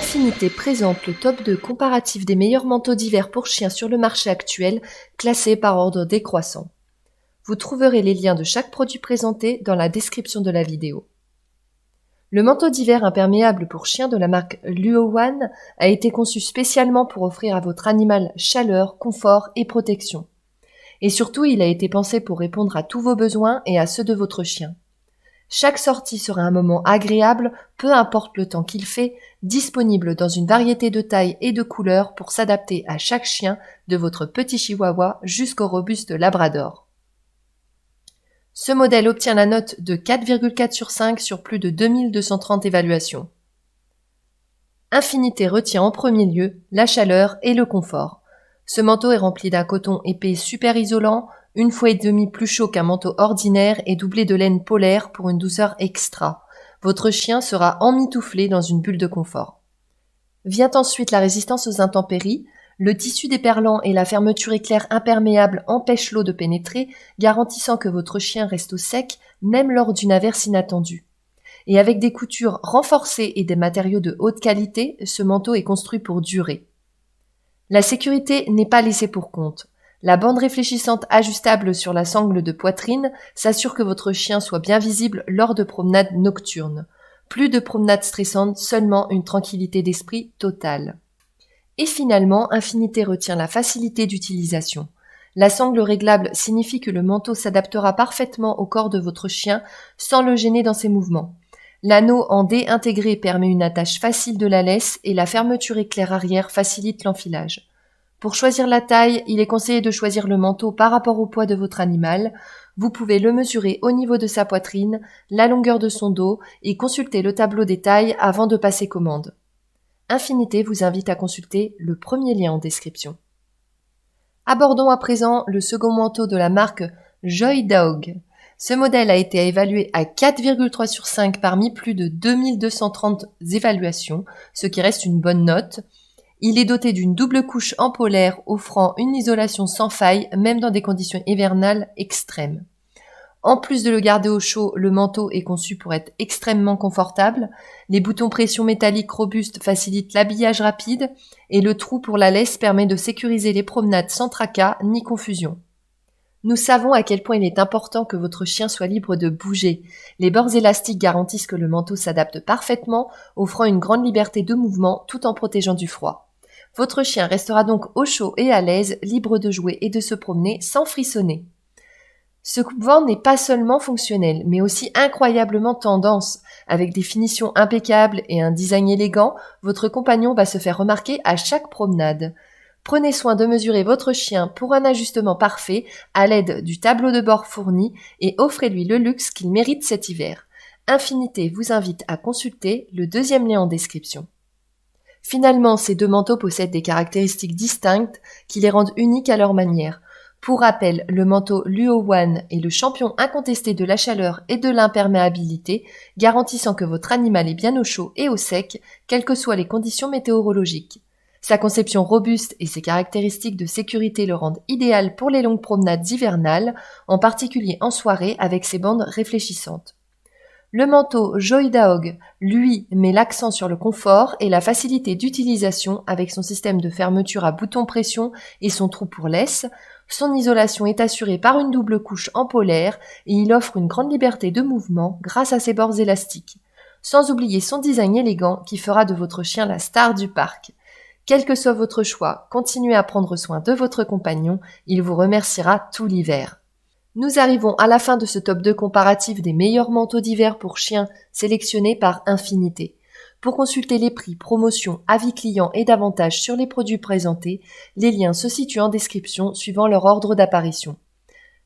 Infinité présente le top 2 comparatif des meilleurs manteaux d'hiver pour chiens sur le marché actuel, classés par ordre décroissant. Vous trouverez les liens de chaque produit présenté dans la description de la vidéo. Le manteau d'hiver imperméable pour chien de la marque Luo One a été conçu spécialement pour offrir à votre animal chaleur, confort et protection. Et surtout, il a été pensé pour répondre à tous vos besoins et à ceux de votre chien. Chaque sortie sera un moment agréable, peu importe le temps qu'il fait, disponible dans une variété de tailles et de couleurs pour s'adapter à chaque chien, de votre petit chihuahua jusqu'au robuste labrador. Ce modèle obtient la note de 4,4 sur 5 sur plus de 2230 évaluations. Infinité retient en premier lieu la chaleur et le confort. Ce manteau est rempli d'un coton épais super isolant, 1,5 fois plus chaud qu'un manteau ordinaire et doublé de laine polaire pour une douceur extra. Votre chien sera emmitouflé dans une bulle de confort. Vient ensuite la résistance aux intempéries. Le tissu déperlant et la fermeture éclair imperméable empêchent l'eau de pénétrer, garantissant que votre chien reste au sec, même lors d'une averse inattendue. Et avec des coutures renforcées et des matériaux de haute qualité, ce manteau est construit pour durer. La sécurité n'est pas laissée pour compte. La bande réfléchissante ajustable sur la sangle de poitrine s'assure que votre chien soit bien visible lors de promenades nocturnes. Plus de promenades stressantes, seulement une tranquillité d'esprit totale. Et finalement, Infinité retient la facilité d'utilisation. La sangle réglable signifie que le manteau s'adaptera parfaitement au corps de votre chien sans le gêner dans ses mouvements. L'anneau en D intégré permet une attache facile de la laisse et la fermeture éclair arrière facilite l'enfilage. Pour choisir la taille, il est conseillé de choisir le manteau par rapport au poids de votre animal. Vous pouvez le mesurer au niveau de sa poitrine, la longueur de son dos et consulter le tableau des tailles avant de passer commande. Infinité vous invite à consulter le premier lien en description. Abordons à présent le second manteau de la marque Joy Dog. Ce modèle a été évalué à 4,3 sur 5 parmi plus de 2230 évaluations, ce qui reste une bonne note. Il est doté d'une double couche en polaire offrant une isolation sans faille, même dans des conditions hivernales extrêmes. En plus de le garder au chaud, le manteau est conçu pour être extrêmement confortable. Les boutons pression métalliques robustes facilitent l'habillage rapide et le trou pour la laisse permet de sécuriser les promenades sans tracas ni confusion. Nous savons à quel point il est important que votre chien soit libre de bouger. Les bords élastiques garantissent que le manteau s'adapte parfaitement, offrant une grande liberté de mouvement tout en protégeant du froid. Votre chien restera donc au chaud et à l'aise, libre de jouer et de se promener sans frissonner. Ce coupe-vent n'est pas seulement fonctionnel, mais aussi incroyablement tendance. Avec des finitions impeccables et un design élégant, votre compagnon va se faire remarquer à chaque promenade. Prenez soin de mesurer votre chien pour un ajustement parfait à l'aide du tableau de bord fourni et offrez-lui le luxe qu'il mérite cet hiver. Infinité vous invite à consulter le deuxième lien en description. Finalement, ces deux manteaux possèdent des caractéristiques distinctes qui les rendent uniques à leur manière. Pour rappel, le manteau Luo One est le champion incontesté de la chaleur et de l'imperméabilité, garantissant que votre animal est bien au chaud et au sec, quelles que soient les conditions météorologiques. Sa conception robuste et ses caractéristiques de sécurité le rendent idéal pour les longues promenades hivernales, en particulier en soirée avec ses bandes réfléchissantes. Le manteau Joy Dog, lui, met l'accent sur le confort et la facilité d'utilisation avec son système de fermeture à bouton pression et son trou pour laisse. Son isolation est assurée par une double couche en polaire et il offre une grande liberté de mouvement grâce à ses bords élastiques. Sans oublier son design élégant qui fera de votre chien la star du parc. Quel que soit votre choix, continuez à prendre soin de votre compagnon, il vous remerciera tout l'hiver. Nous arrivons à la fin de ce top 2 comparatif des meilleurs manteaux d'hiver pour chiens sélectionnés par Infinité. Pour consulter les prix, promotions, avis clients et davantage sur les produits présentés, les liens se situent en description suivant leur ordre d'apparition.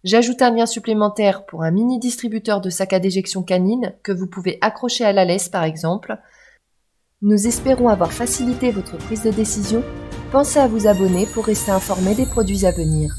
J'ajoute un lien supplémentaire pour un mini distributeur de sacs à déjection canine que vous pouvez accrocher à la laisse par exemple. Nous espérons avoir facilité votre prise de décision. Pensez à vous abonner pour rester informé des produits à venir.